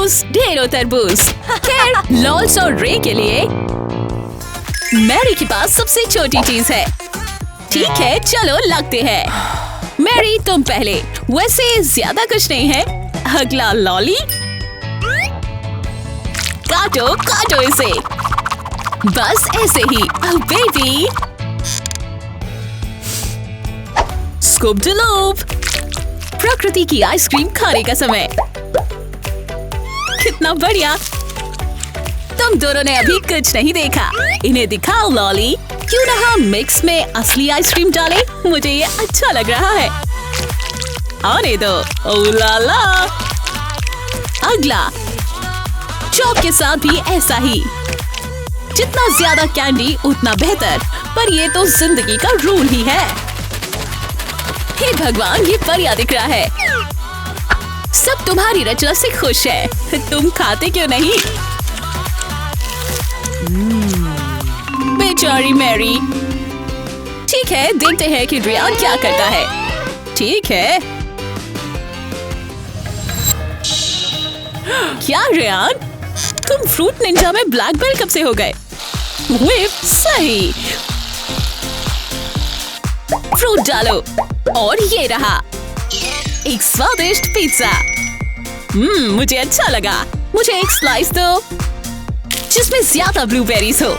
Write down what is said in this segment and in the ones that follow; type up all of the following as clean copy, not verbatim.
तरबूज, ढेरों तरबूज। खैर, लॉल्स और रे के लिए मैरी के पास सबसे छोटी चीज है। ठीक है, चलो लगते हैं। मैरी, तुम पहले। वैसे ज्यादा कुछ नहीं है। अगला लॉली। काटो काटो इसे, बस ऐसे ही। Oh baby, scoop the loop. प्रकृति की आइसक्रीम खाने का समय। कितना बढ़िया। तुम दोनों ने अभी कुछ नहीं देखा, इन्हें दिखाओ लॉली। क्यों ना हम मिक्स में असली आइसक्रीम डालें? मुझे ये अच्छा लग रहा है। आने दो। ओ ला ला। अगला चॉक के साथ भी ऐसा ही। जितना ज्यादा कैंडी उतना बेहतर, पर ये तो जिंदगी का रूल ही है। हे भगवान, ये बढ़िया दिख रहा है। सब तुम्हारी रचना से खुश है। तुम खाते क्यों नहीं? बेचारी मैरी। ठीक है, देखते हैं कि रियान क्या करता है। ठीक है। क्या रियान, तुम फ्रूट निंजा में ब्लैक बेल्ट कब से हो गए? व्हिप, सही। फ्रूट डालो और ये रहा एक स्वादिष्ट पिज्जा। मुझे अच्छा लगा। मुझे एक स्लाइस दो जिसमें ज्यादा ब्लूबेरीज हो।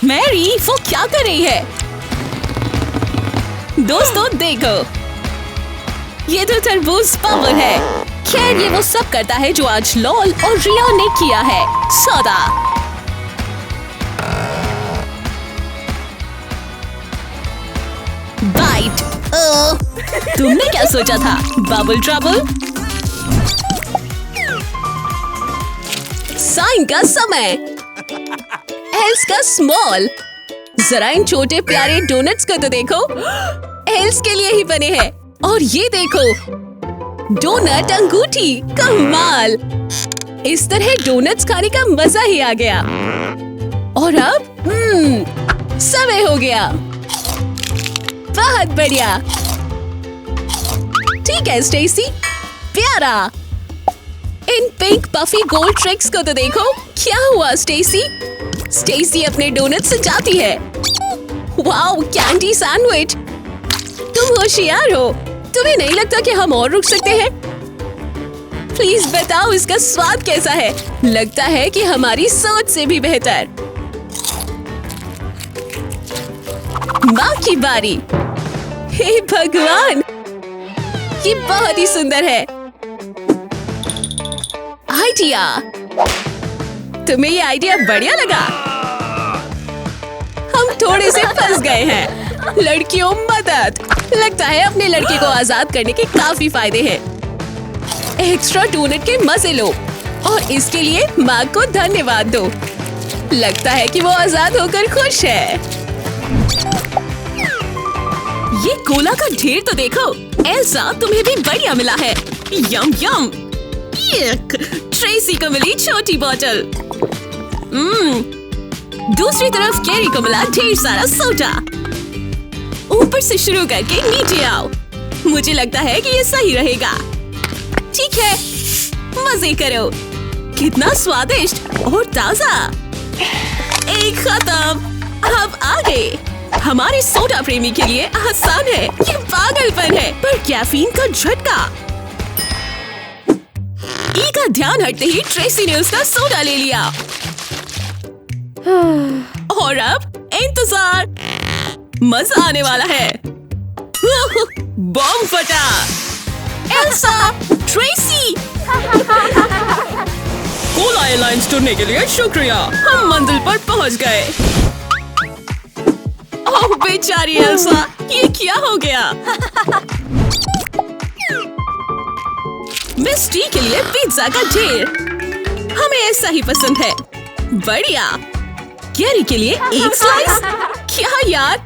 मैरी, वो क्या कर रही है? दोस्तों देखो, ये तो तरबूज बबल है। खैर, ये वो सब करता है जो आज लॉल और रिया ने किया है। सोडा। बाइट। तुमने क्या सोचा था? Bubble trouble. साइन का समय। एल्स का स्मॉल। जरा इन छोटे प्यारे डोनट्स को तो देखो, एल्स के लिए ही बने हैं। और ये देखो, डोनट अंगूठी। कमाल। इस तरह डोनट्स खाने का मजा ही आ गया। और अब समय हो गया। बहुत बढ़िया। ठीक है स्टेसी, प्यारा। इन पिंक पफी गोल्ड ट्रिक्स को तो देखो। क्या हुआ स्टेसी? स्टेसी अपने डोनट से जाती है। Wow, candy sandwich. तुम होशियार हो। तुम्हें नहीं लगता कि हम और रुक सकते हैं? प्लीज बताओ इसका स्वाद कैसा है? लगता है कि हमारी सोच से भी बेहतर। माँ की बारी। हे भगवान, ये बहुत ही सुंदर है। आइडिया। तुम्हें ये आइडिया बढ़िया लगा? हम थोड़े से फंस गए हैं। लड़कियों मदद। लगता है अपने लड़के को आजाद करने के काफी फायदे हैं। एक्स्ट्रा डोनट के मजे लो और इसके लिए माँ को धन्यवाद दो। लगता है कि वो आजाद होकर खुश है। ये कोला का ढेर तो देखो। एल्सा, तुम्हें भी बढ़िया मिला है। यम यम। ट्रेसी को मिली छोटी बोतल। दूसरी तरफ कैरी को मिला ढेर सारा सोडा। ऊपर से शुरू करके नीचे आओ। मुझे लगता है कि ये सही रहेगा। ठीक है, मजे करो। कितना स्वादिष्ट और ताजा। एक खत्म। अब आगे। हमारे सोडा प्रेमी के लिए आसान है। ये पागलपन है, पर कैफीन का झटका। ई का ध्यान हटते ही ट्रेसी ने उसका सोडा ले लिया। और अब इंतजार। मजा आने वाला है। बम फटा। Elsa, Tracy. कोला एयरलाइंस चुनने के लिए शुक्रिया। हम मंजिल पर पहुंच गए। ओह बेचारी एल्सा, ये क्या हो गया? मिस टी के लिए पिज्जा का ढेर। हमें ऐसा ही पसंद है। बढ़िया। कैरी के लिए एक स्लाइस। क्या यार,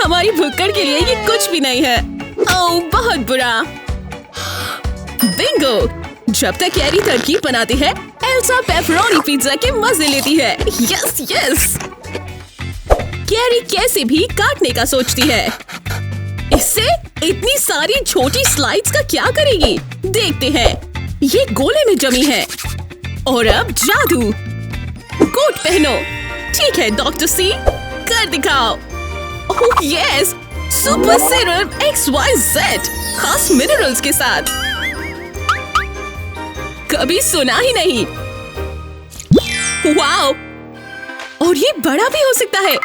हमारी भुक्कड़ के लिए ये कुछ भी नहीं है। ओह बहुत बुरा। बिंगो। जब तक कैरी तरकीब बनाती है, एल्सा पेपरोनी पिज्जा के मजे लेती है। Yes yes. कैरी कैसे भी काटने का सोचती है। इससे इतनी सारी छोटी स्लाइड्स का क्या करेगी? देखते हैं। ये गोले में जमी है। और अब जादू। कोट पहनो। ठीक है डॉक्टर सी, कर दिखाओ। Oh yes, super serum XYZ, खास मिनरल्स के साथ। कभी सुना ही नहीं। वाओ, और ये बड़ा भी हो सकता है।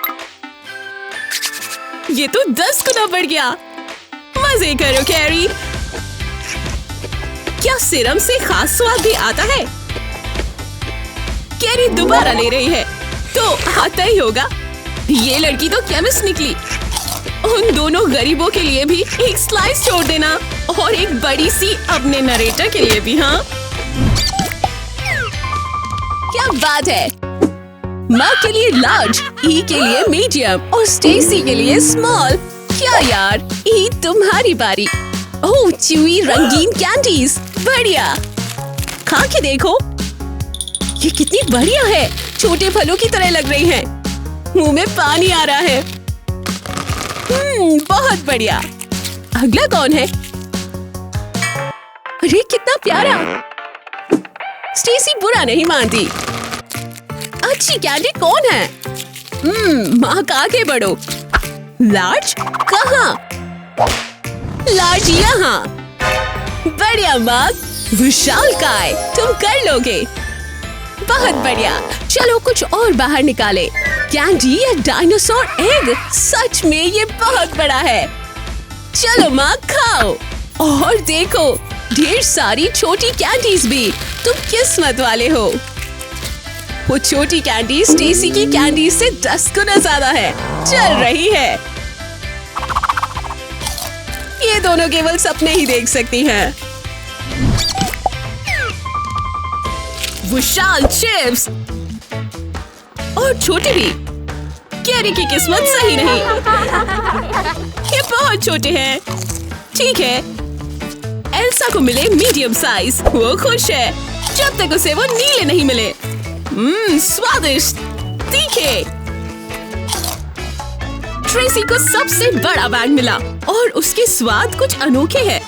ये तो 10 गुना बढ़ गया। मजे करो कैरी। क्या सीरम से खास स्वाद भी आता है? कैरी दोबारा ले रही है तो आता ही होगा। ये लड़की तो केमिस्ट निकली। उन दोनों गरीबों के लिए भी एक स्लाइस छोड़ देना, और एक बड़ी सी अपने नरेटर के लिए भी। हाँ, क्या बात है। माँ के लिए लार्ज, ई के लिए मीडियम और स्टेसी के लिए स्मॉल। क्या यार, ई तुम्हारी बारी। ओह च्यूई रंगीन कैंडीज, बढ़िया। खा के देखो, ये कितनी बढ़िया है। छोटे फलों की तरह लग रही हैं। मुंह में पानी आ रहा है। बहुत बढ़िया। अगला कौन है? अरे कितना प्यारा। स्टेसी बुरा नहीं मानती। अच्छी कैंडी कौन है? माँ का आगे बढ़ो। लार्ज कहाँ? लार्ज यहाँ। बढ़िया माँ, विशालकाय, तुम कर लोगे। बहुत बढ़िया। चलो कुछ और बाहर निकाले। कैंडी या डायनासोर एग? सच में ये बहुत बड़ा है। चलो माँ खाओ। और देखो, ढेर सारी छोटी कैंडीज भी। तुम किस्मत वाले हो। वो छोटी कैंडी स्टेसी की कैंडी से 10 गुना ज्यादा है। चल रही है। ये दोनों केवल सपने ही देख सकती हैं। विशाल चिप्स और छोटे भी। कैरी की किस्मत सही नहीं। ये बहुत छोटे हैं। ठीक है, एल्सा को मिले मीडियम साइज। वो खुश है जब तक उसे वो नीले नहीं मिले। स्वादिष्ट, तीखे। ट्रेसी को सबसे बड़ा बैग मिला और उसके स्वाद कुछ अनोखे हैं।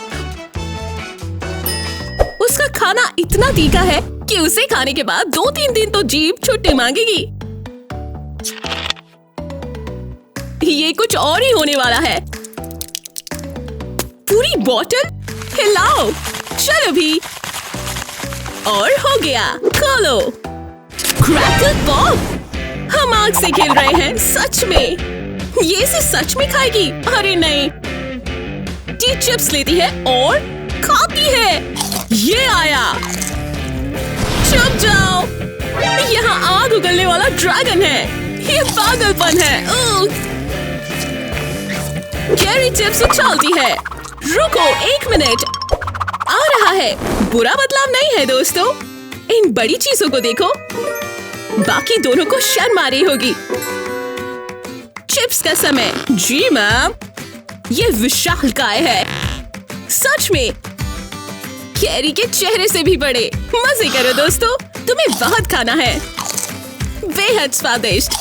उसका खाना इतना तीखा है कि उसे खाने के बाद 2-3 दिन तो जीभ छुट्टी मांगेगी। ये कुछ और ही होने वाला है। पूरी बोतल हिलाओ। चलो भी। और हो गया, खोलो। Cracker pop. हम आग से खेल रहे हैं। सच में ये इसे सच में खाएगी? अरे नहीं। टी चिप्स लेती है और खाती है। ये आया। चुप जाओ। यहाँ आग उगलने वाला ड्रैगन है। ये पागलपन है। कैरी चिप्स उछालती है। रुको 1 मिनट, आ रहा है। बुरा बदलाव नहीं है दोस्तों। इन बड़ी चीजों को देखो। बाकी दोनों को शर्म आ रही होगी। चिप्स का समय। जी मैम। ये विशालकाय है। सच में कैरी के चेहरे से भी बड़े। मजे करो दोस्तों, तुम्हें बहुत खाना है। बेहद स्वादिष्ट।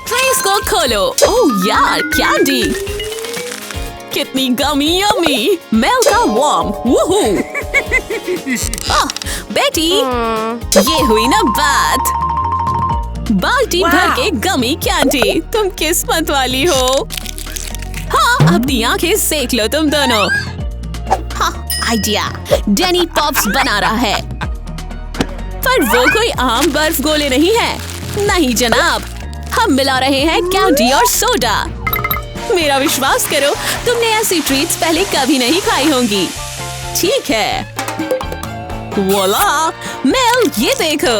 फ्रेज को खोलो। ओह यार, कैंडी कितनी गमी यमी। मेल्का वॉर्म। वूहू। बेटी, ये हुई ना बात। बाल्टी भर के गमी कैंडी। तुम किस्मत वाली हो। हाँ, अपनी आंखें सेक लो तुम दोनों। हाँ, आइडिया। डैनी पॉप्स बना रहा है। पर वो कोई आम बर्फ गोले नहीं है। नहीं जनाब, हम मिला रहे हैं कैंडी और सोडा। मेरा विश्वास करो, तुमने ऐसी ट्रीट्स पहले कभी नहीं खाई होंगी। ठीक है। वोला, मेल, ये देखो।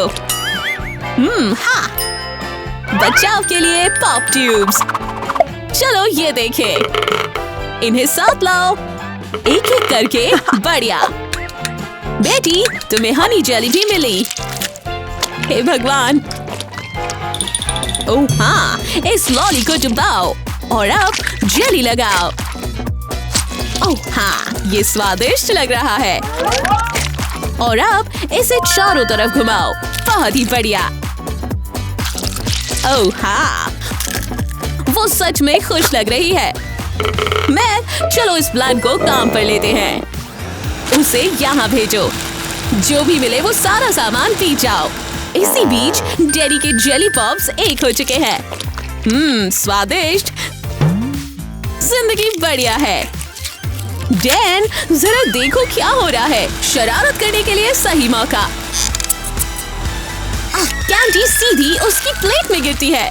हाँ, बचाव के लिए पॉप ट्यूब्स। चलो ये देखे। इन्हें साथ लाओ, एक एक करके। बढ़िया। बेटी, तुम्हें हनी जेली भी मिली। हे भगवान। ओह हाँ, इस लॉली को डुबाओ और अब जेली लगाओ। ओह हाँ, ये स्वादिष्ट लग रहा है। और अब इसे चारों तरफ घुमाओ। बहुत ही बढ़िया। ओह हाँ, वो सच में खुश लग रही है। चलो इस प्लान को काम पर लेते हैं। उसे यहाँ भेजो। जो भी मिले वो सारा सामान पी जाओ। इसी बीच डेरी के जेली पॉप्स एक हो चुके हैं। स्वादिष्ट। जिंदगी बढ़िया है। डैन, जरा देखो क्या हो रहा है। शरारत करने के लिए सही मौका। कैंडी सीधी उसकी प्लेट में गिरती है।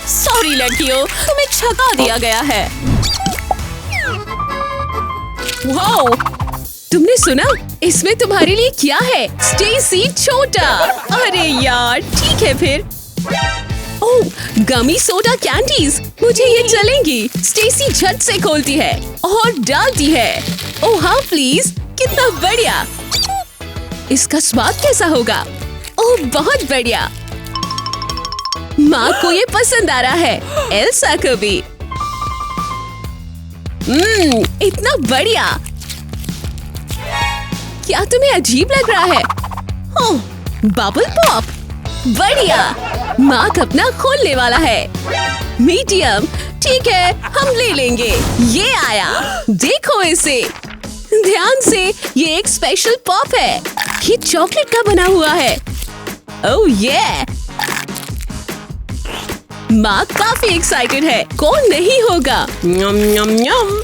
सॉरी लड़कियों, तुम्हें छका दिया गया है। वाओ, तुमने सुना? इसमें तुम्हारे लिए क्या है? स्टेसी छोटा। अरे यार, ठीक है फिर। ओह, गमी सोडा कैंडीज, मुझे ये चलेंगी। स्टेसी झट से खोलती है और डालती है। ओह हाँ प्लीज, कितना बढ़िया। इसका स्वाद कैसा होगा? ओह बहुत बढ़िया। माँ को ये पसंद आ रहा है। एल्सा को भी। इतना बढ़िया। क्या तुम्हें अजीब लग रहा है? ओह, बबल पॉप। बढ़िया। मार्क अपना खोलने वाला है। मीडियम, ठीक है, हम ले लेंगे। ये आया, देखो इसे। ध्यान से, ये एक स्पेशल पॉप है। ये चॉकलेट का बना हुआ है। ओह ये। मार्क काफी एक्साइटेड है। कौन नहीं होगा? न्यम न्यम न्यम।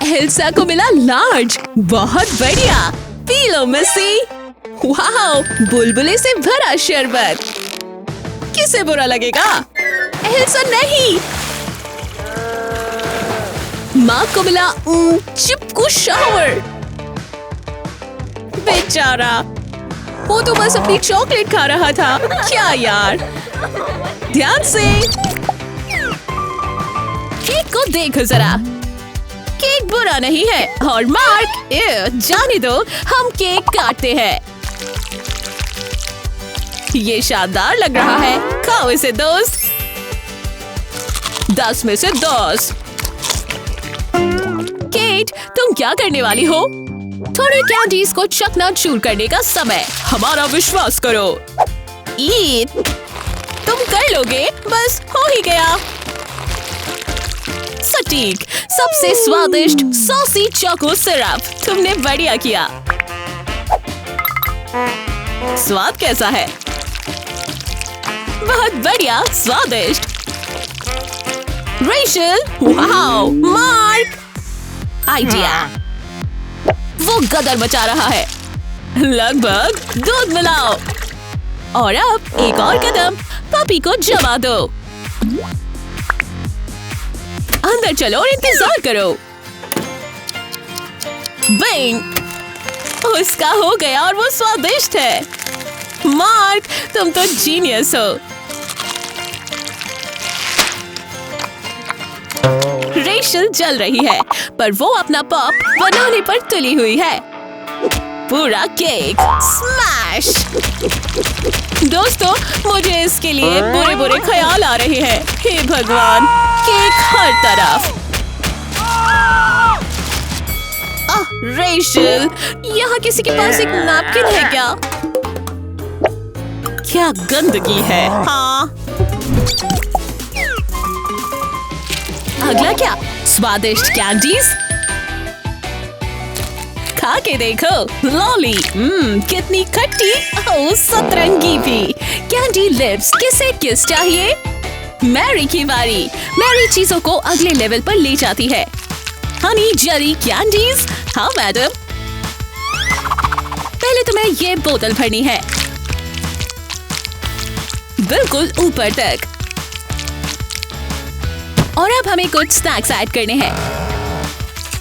एल्सा को मिला लार्ज। बहुत बढ़िया। पी लो मिसी। वाओ, बुलबुले से भरा शरबत। किसे बुरा लगेगा? एल्सा नहीं। मार्क को मिला चिपकू शावर। बेचारा, वो तो बस अपनी चॉकलेट खा रहा था। क्या यार। ध्यान से। केक को देखो जरा। केक बुरा नहीं है। और मार्क, जाने दो, हम केक काटते हैं। ये शानदार लग रहा है। खाओ इसे दोस्त। 10 में से 10। केट, तुम क्या करने वाली हो? थोड़े कैंडीज को चकनाचूर करने का समय। हमारा विश्वास करो। ईट, तुम कर लोगे। बस हो ही गया। सटीक, सबसे स्वादिष्ट सॉसी चोको सिरप। तुमने बढ़िया किया। स्वाद कैसा है? बहुत बढ़िया, स्वादिष्ट। Rachel, wow. Mark, idea. वो गदर मचा रहा है। लगभग। दूध मिलाओ। और अब एक और कदम। पपी को जमा दो। अंदर चलो और इंतजार करो। बिंग, उसका हो गया और वो स्वादिष्ट है। मार्क, तुम तो जीनियस हो। रेचल जल रही है, पर वो अपना पॉप बनाने पर तुली हुई है। पूरा केक स्मैश। दोस्तों, मुझे इसके लिए बुरे बुरे ख्याल आ रहे हैं। हे भगवान, केक हर तरफ। रेचल, यहाँ किसी के पास एक नैपकिन है क्या? क्या गंदगी है। हाँ, अगला क्या? स्वादिष्ट कैंडीज। खा के देखो। लॉली, कितनी खट्टी। ओह, सतरंगी भी। Candy lips. किसे किस चाहिए? मैरी की बारी। मैरी चीजों को अगले लेवल पर ले जाती है। Honey jelly candies. हाँ मैडम। पहले तुम्हें ये बोतल भरनी है, बिल्कुल ऊपर तक। और अब हमें कुछ स्नैक्स ऐड करने हैं।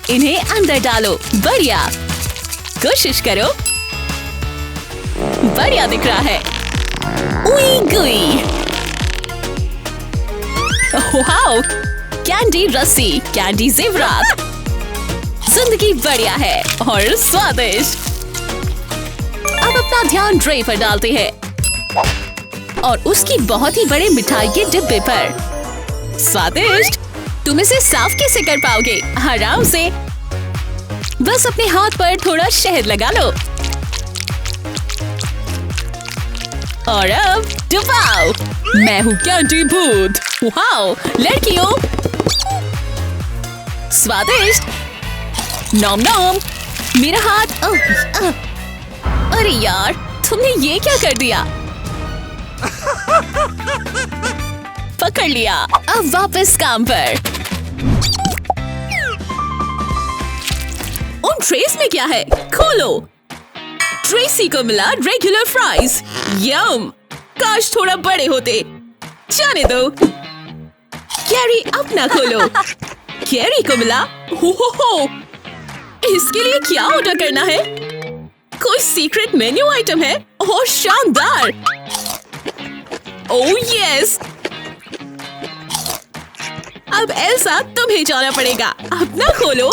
इन्हें अंदर डालो। बढ़िया, कोशिश करो। बढ़िया दिख रहा है। उई गुई। वाओ, कैंडी रस्सी, कैंडी ज़ेवरात। जिंदगी बढ़िया है और स्वादिष्ट। अब अपना ध्यान ट्रे पर डालते हैं और उसकी बहुत ही बड़े मिठाई के डिब्बे पर। स्वादिष्ट। तुम इसे साफ कैसे कर पाओगे? आराम से। बस अपने हाथ पर थोड़ा शहद लगा लो और अब डुबाओ। मैं हूँ कैंडी भूत। वाओ लड़कियों, स्वादिष्ट। नॉम नॉम। मेरा हाथ। अरे यार, तुमने ये क्या कर दिया? पकड़ लिया। अब वापस काम पर। उन ट्रेस में क्या है? खोलो। ट्रेसी को मिला रेगुलर फ्राइज। यम। काश थोड़ा बड़े होते। जाने दो। कैरी अपना खोलो। कैरी को मिला। हो। इसके लिए क्या ऑर्डर करना है? कोई सीक्रेट मेन्यू आइटम है? ओह शानदार। Oh yes. अब एल्सा तुम्हें जाना पड़ेगा। अपना खोलो।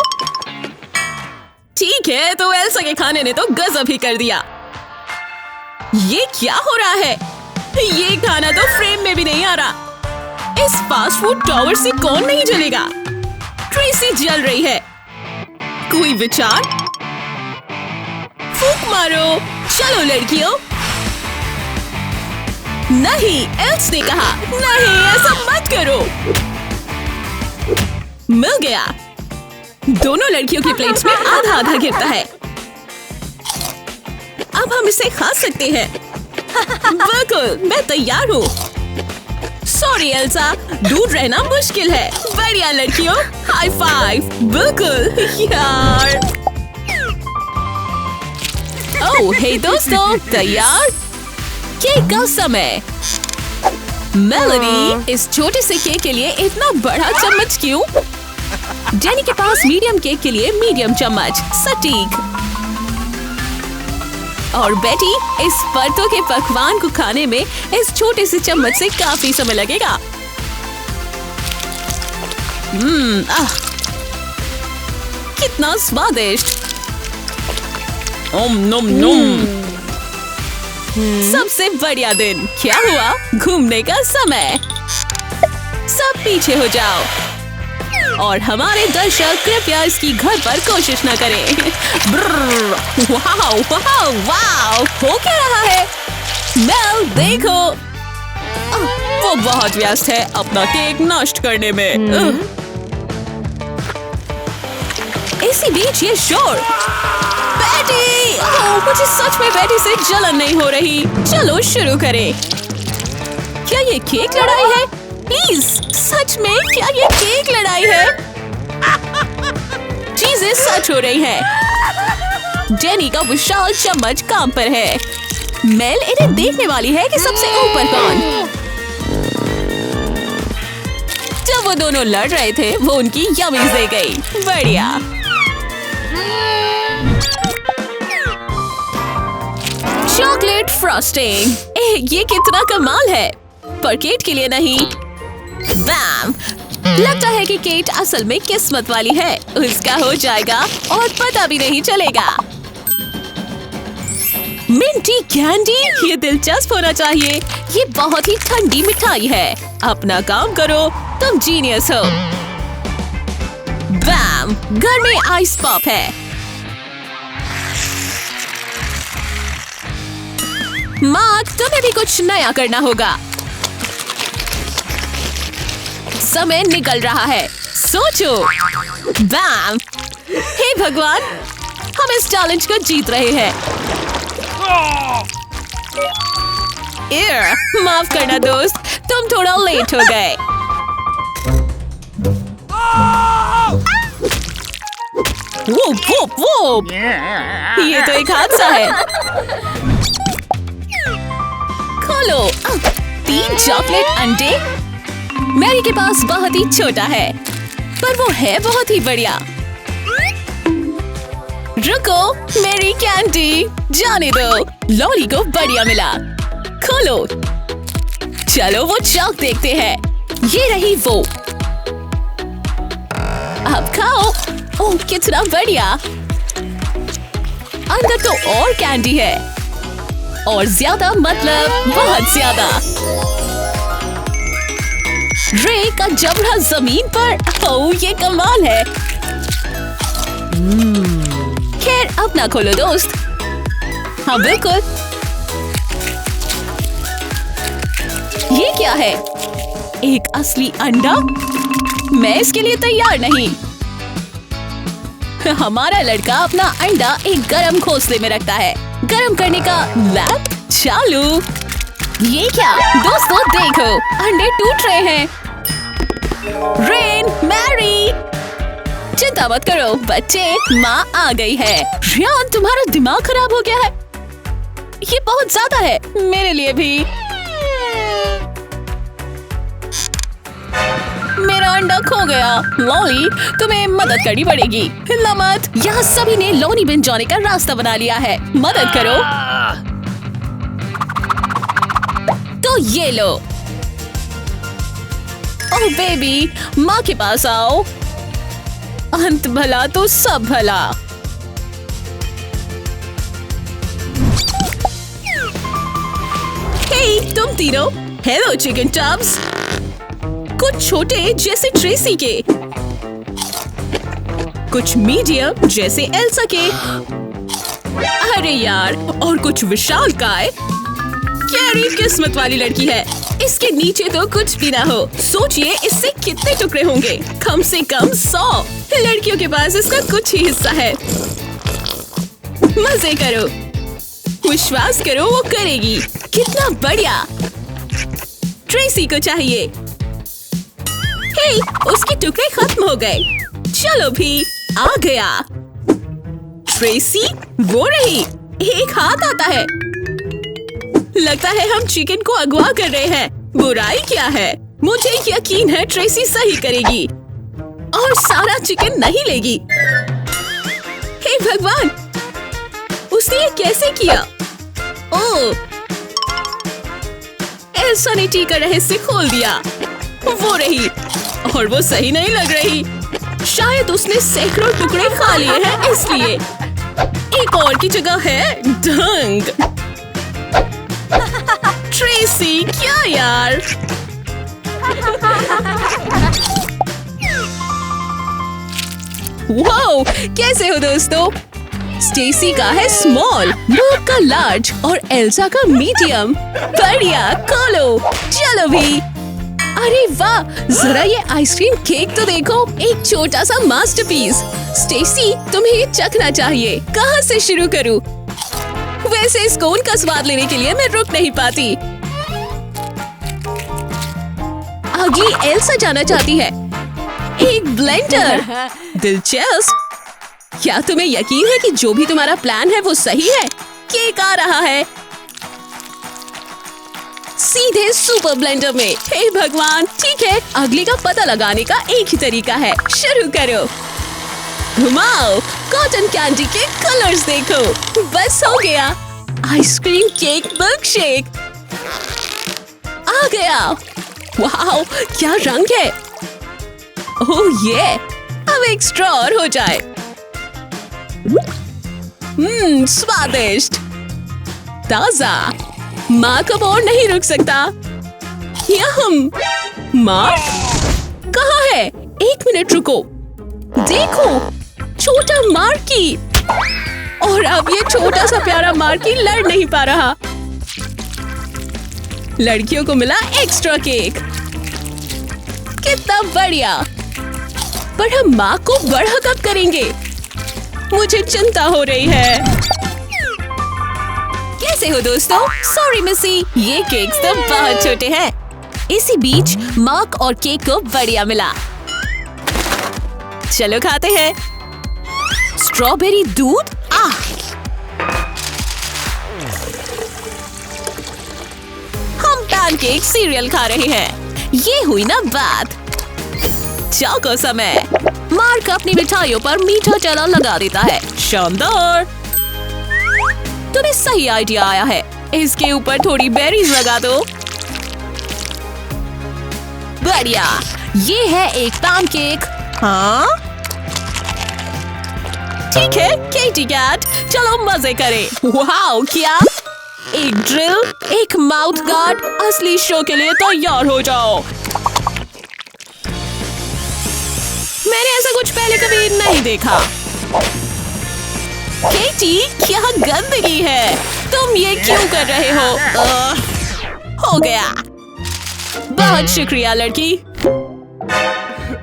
ठीक है, तो एल्सा के खाने ने तो गजब ही कर दिया। ये क्या हो रहा है? ये खाना तो फ्रेम में भी नहीं आ रहा। इस फास्ट फूड टावर से कौन नहीं जलेगा? ट्रेसी जल रही है। कोई विचार? फूंक मारो। चलो लड़कियों। नहीं, एल्स ने कहा नहीं, ऐसा मत करो। मिल गया। दोनों लड़कियों की प्लेट्स में आधा आधा गिरता है। अब हम इसे खा सकते हैं। बिल्कुल, मैं तैयार हूँ। सॉरी एल्सा, दूर रहना मुश्किल है। बढ़िया लड़कियों, हाई फाइव। बिल्कुल यार। ओह हे दोस्तों, तैयार? केक का समय। मेलोडी, इस छोटे से केक के लिए इतना बड़ा चम्मच क्यों? जेनी के पास मीडियम केक के लिए मीडियम चम्मच। सटीक। और बेटी, इस परतों के पकवान को खाने में इस छोटे से चम्मच से काफी समय लगेगा। कितना स्वादिष्ट। नम नम। सबसे बढ़िया दिन। क्या हुआ? घूमने का समय। सब पीछे हो जाओ। और हमारे दर्शक कृपया इसकी घर पर कोशिश न करें। वाओ वाओ वाओ, हो क्या रहा है? मेल देखो, वो बहुत व्यस्त है अपना केक नष्ट करने में। इसी बीच ये शोर। बेटी, मुझे सच में बेटी से जलन नहीं हो रही। चलो शुरू करें। क्या ये केक लड़ाई है? प्लीज, सच में क्या ये केक लड़ाई है? चीजें सच हो रही हैं। जेनी का विशाल चम्मच काम पर है। मेल इन्हें देखने वाली है कि सबसे ऊपर कौन। जब वो दोनों लड़ रहे थे, वो उनकी यमीज दे गई। बढ़िया। Chocolate frosting. ये कितना कमाल है। पर केट के लिए नहीं। बैम। लगता है कि केट असल में किस्मत वाली है। उसका हो जाएगा और पता भी नहीं चलेगा। मिंटी कैंडी, ये दिलचस्प होना चाहिए। ये बहुत ही ठंडी मिठाई है। अपना काम करो, तुम जीनियस हो। बैम। घर में आइस पॉप है। मार्क, तुम्हें भी कुछ नया करना होगा। समय निकल रहा है। सोचो। बैम। हे भगवान, हम इस चैलेंज को जीत रहे हैं। माफ करना दोस्त, तुम थोड़ा लेट हो गए। वो ये तो एक हादसा है। खोलो। 3 चॉकलेट अंडे। मैरी के पास बहुत ही छोटा है, पर वो है बहुत ही बढ़िया। रुको, मेरी कैंडी, जाने दो। लॉली को बढ़िया मिला। खोलो। चलो वो चॉक देखते हैं। ये रही वो। अब खाओ। ओह कितना बढ़िया। अंदर तो और कैंडी है। और ज्यादा मतलब बहुत ज्यादा। रे का जबड़ा जमीन पर। ओह ये कमाल है। खैर अपना खोलो दोस्त। हाँ बिल्कुल। ये क्या है? एक असली अंडा? मैं इसके लिए तैयार नहीं। हमारा लड़का अपना अंडा एक गरम घोंसले में रखता है। गरम करने का लैंप चालू। ये क्या दोस्तों, देखो अंडे टूट रहे हैं। रेन, मैरी, चिंता मत करो बच्चे, माँ आ गई है। रियान, तुम्हारा दिमाग खराब हो गया है। ये बहुत ज्यादा है मेरे लिए भी। मेरा अंडा खो गया। लॉली, तुम्हें मदद करनी पड़ेगी। हिलना मत। यहाँ सभी ने लोनी बिन जाने का रास्ता बना लिया है। मदद करो। तो ये लो। ओह बेबी, माँ के पास आओ। अंत भला तो सब भला। हे तुम तीनों। Hello chicken tubs. कुछ छोटे जैसे ट्रेसी के, कुछ मीडियम जैसे एल्सा के, अरे यार, और कुछ विशालकाय। कैरी किस्मत वाली लड़की है। इसके नीचे तो कुछ भी ना हो। सोचिए इससे कितने टुकड़े होंगे? कम से कम 100। लड़कियों के पास इसका कुछ ही हिस्सा है। मजे करो, विश्वास करो वो करेगी। कितना बढ़िया। ट्रेसी को चाहिए। हे, उसके टुकड़े खत्म हो गए। चलो भी, आ गया। ट्रेसी, वो रही। एक हाथ आता है। लगता है हम चिकन को अगवा कर रहे हैं। बुराई क्या है? मुझे यकीन है ट्रेसी सही करेगी और सारा चिकन नहीं लेगी। हे भगवान, उसने ये कैसे किया? ओह, एल्सा ने टी का रहस्य खोल दिया। वो रही, और वो सही नहीं लग रही। शायद उसने सैकड़ों टुकड़े खा लिए हैं इसलिए। एक और की जगह है ढंग। ट्रेसी, क्या यार? वाओ, कैसे हो दोस्तों? स्टेसी का है स्मॉल, बॉब का लार्ज और एल्सा का मीडियम। बढ़िया, खोलो। चलो भी। अरे वाह, जरा ये आइसक्रीम केक तो देखो, एक छोटा सा मास्टरपीस। स्टेसी, तुम्हें ये चखना चाहिए। कहाँ से शुरू करूँ? वैसे इस कोन का स्वाद लेने के लिए मैं रुक नहीं पाती। अगली एल्सा जाना चाहती है। एक ब्लेंडर। दिलचस्प। क्या तुम्हें यकीन है कि जो भी तुम्हारा प्लान है वो सही है? केक आ रहा है सीधे सुपर ब्लेंडर में। हे भगवान, ठीक है, अगले का पता लगाने का एक ही तरीका है। शुरू करो। घुमाओ। कॉटन कैंडी के कलर्स देखो। बस हो गया। आइसक्रीम केक मिल्क शेक आ गया। वाह, क्या रंग है। ओह ये, अब एक स्ट्रॉ हो जाए। स्वादिष्ट, ताजा। माँ कब और नहीं रुक सकता। यम। माँ कहाँ है? एक मिनट रुको। देखो, छोटा मार्की। और अब ये छोटा सा प्यारा मार्की लड़ नहीं पा रहा। लड़कियों को मिला एक्स्ट्रा केक। कितना बढ़िया। पर हम माँ को बड़ा कब करेंगे? मुझे चिंता हो रही है। कैसे हो दोस्तों? सॉरी मिसी, ये केक्स तो बहुत छोटे हैं। इसी बीच मार्क और केक को बढ़िया मिला। चलो खाते हैं। स्ट्रॉबेरी दूध। हम पैनकेक सीरियल खा रहे हैं। ये हुई ना बात। चौको समय। मार्क अपनी मिठाइयों पर मीठा चला लगा देता है। शानदार। तुम्हें सही आइडिया आया है। इसके ऊपर थोड़ी बेरीज लगा दो। बढ़िया। ये है एक पैनकेक। हाँ ठीक है केटी कैट, चलो मजे करें। वाओ, क्या एक ड्रिल, एक माउथ गार्ड। असली शो के लिए तैयार हो जाओ। मैंने ऐसा कुछ पहले कभी नहीं देखा। केटी, क्या गंदगी है। तुम ये क्यों कर रहे हो? हो गया। बहुत शुक्रिया लड़की।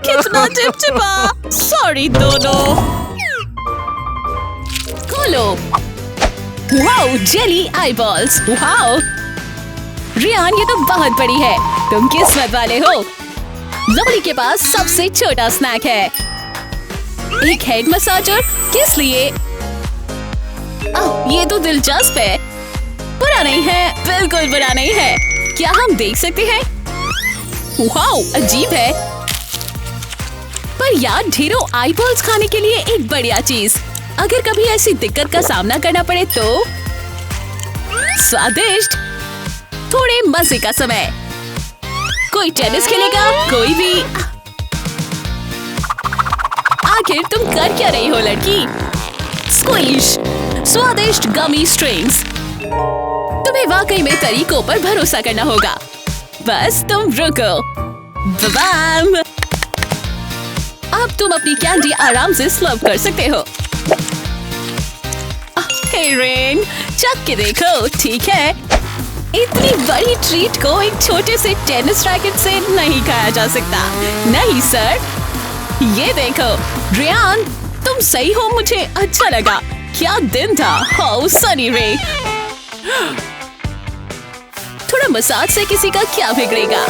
कितना चिपचिपा। सॉरी दोनों। खोलो। Wow, jelly eyeballs. Wow Riyan, ये तो बहुत बड़ी है। तुम किस्मत वाले हो। लवली के पास सबसे छोटा स्नैक है। एक हेड मसाजर। किस लिए? ये तो दिलचस्प है। बुरा नहीं है, बिल्कुल बुरा नहीं है। क्या हम देख सकते हैं? वाओ, अजीब है। पर यार, ढेरों आई बॉल्स खाने के लिए एक बढ़िया चीज। अगर कभी ऐसी दिक्कत का सामना करना पड़े तो स्वादिष्ट। थोड़े मजे का समय। कोई टेनिस खेलेगा, कोई भी। आखिर तुम कर क्या रही हो लड़की? स्क्वीश, स्वादिष्ट गमी स्ट्रिंग्स। तुम्हें वाकई में तरीकों पर भरोसा करना होगा। बस तुम रुको। बबाम। अब तुम अपनी कैंडी आराम से स्लर्प कर सकते हो। हे रेन, चख के देखो, ठीक है? इतनी बड़ी ट्रीट को एक छोटे से टेनिस रैकेट से नहीं खाया जा सकता। नहीं सर। ये देखो रियान, तुम सही हो। मुझे अच्छा लगा। क्या दिन था। हाउ सनी रे। थोड़ा मसाज से किसी का क्या बिगड़ेगा।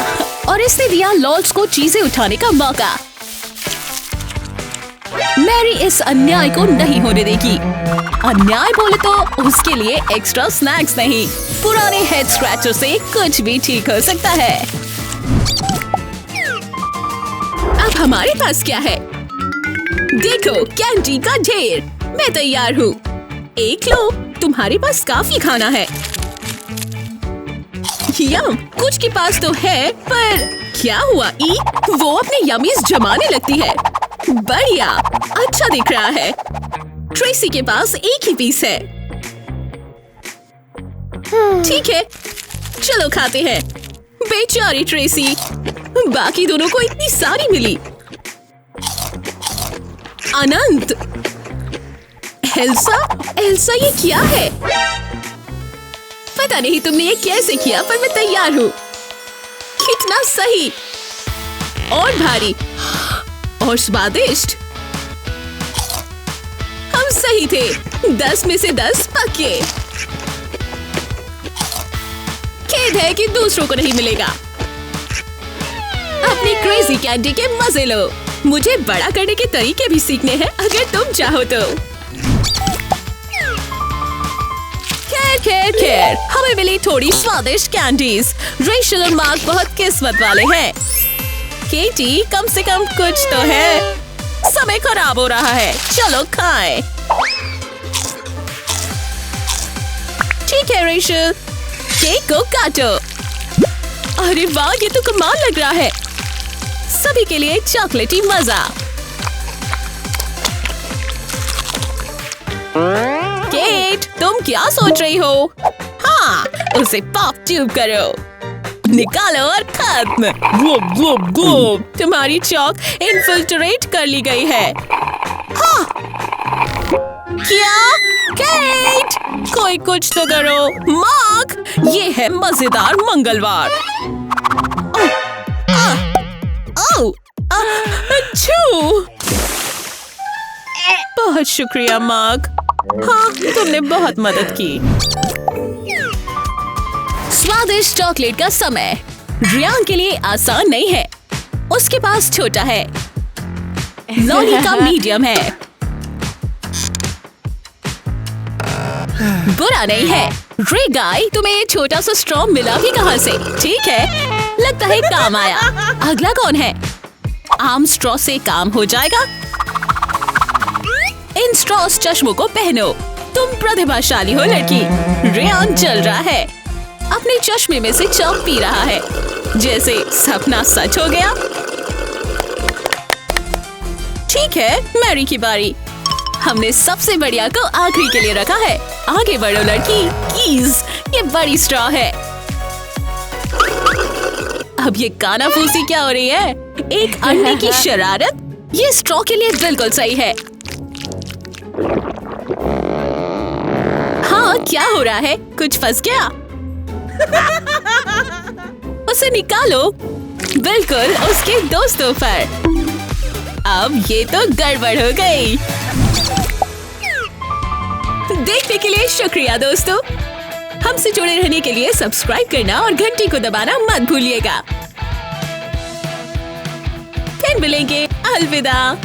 और इसने दिया लॉल्स को चीजें उठाने का मौका। मैरी इस अन्याय को नहीं होने देगी। अन्याय बोले तो उसके लिए एक्स्ट्रा स्नैक्स नहीं, पुराने हेड स्क्रैचर से कुछ भी ठीक हो सकता है। अब हमारे पास क्या है? देखो, कैंडी का ढेर। मैं तैयार हूँ। एक लो, तुम्हारे पास काफी खाना है। यम, कुछ के पास तो है, पर क्या हुआ ई? वो अपने यमीज जमाने लगती है। बढ़िया, अच्छा दिख रहा है। ट्रेसी के पास एक ही पीस है। ठीक है, चलो खाते हैं। बेचारी ट्रेसी, बाकी दोनों को इतनी सारी मिली। अनंत। एल्सा ये क्या है? पता नहीं तुमने ये कैसे किया, पर मैं तैयार हूँ। कितना सही और भारी और स्वादिष्ट। हम सही थे। 10 में से 10 पक्के। खेद है कि दूसरों को नहीं मिलेगा। अपनी क्रेजी कैंडी के मजे लो। मुझे बड़ा करने के तरीके भी सीखने हैं, अगर तुम चाहो तो। खैर, हमें मिली थोड़ी स्वादिष्ट कैंडीज। रेशल और मार्क बहुत किस्मत वाले हैं। केटी, कम से कम कुछ तो है। समय खराब हो रहा है, चलो खाएं। ठीक है रेशल, केक को काटो। अरे वाह, ये तो कमाल लग रहा है। सभी के लिए चॉकलेटी मजा। केट, तुम क्या सोच रही हो? हाँ, उसे पॉप ट्यूब करो। निकालो और खत्म। Globe globe globe. तुम्हारी चॉक इन्फिल्ट्रेट कर ली गई है। हाँ। क्या? केट, कोई कुछ तो करो। मार्क, ये है मजेदार मंगलवार। बहुत शुक्रिया मार्क। हाँ, तुमने बहुत मदद की। स्वादिष्ट चॉकलेट का समय रियान के लिए आसान नहीं है। उसके पास छोटा है, लॉली का मीडियम है। बुरा नहीं है। रे गाय, तुम्हें ये छोटा सा स्ट्रॉ मिला भी कहाँ से? ठीक है, लगता है काम आया। अगला कौन है? आम स्ट्रॉ से काम हो जाएगा। इन स्ट्रॉस चश्मों को पहनो। तुम प्रतिभाशाली हो लड़की। रियान चल रहा है, अपने चश्मे में से चॉक पी रहा है, जैसे सपना सच हो गया। ठीक है, मैरी की बारी। हमने सबसे बढ़िया को आखिरी के लिए रखा है। आगे बढ़ो लड़की। कीज, ये बड़ी स्ट्रॉ है। अब ये कानाफूसी क्या हो रही है? एक अंडे की शरारत। ये स्ट्रॉ के लिए बिल्कुल सही है। हाँ, क्या हो रहा है? कुछ फंस गया? उसे निकालो, बिल्कुल उसके दोस्तों पर। अब ये तो गड़बड़ हो गई। देखने के लिए शुक्रिया दोस्तों। हमसे जुड़े रहने के लिए सब्सक्राइब करना और घंटी को दबाना मत भूलिएगा। फिर मिलेंगे। अलविदा।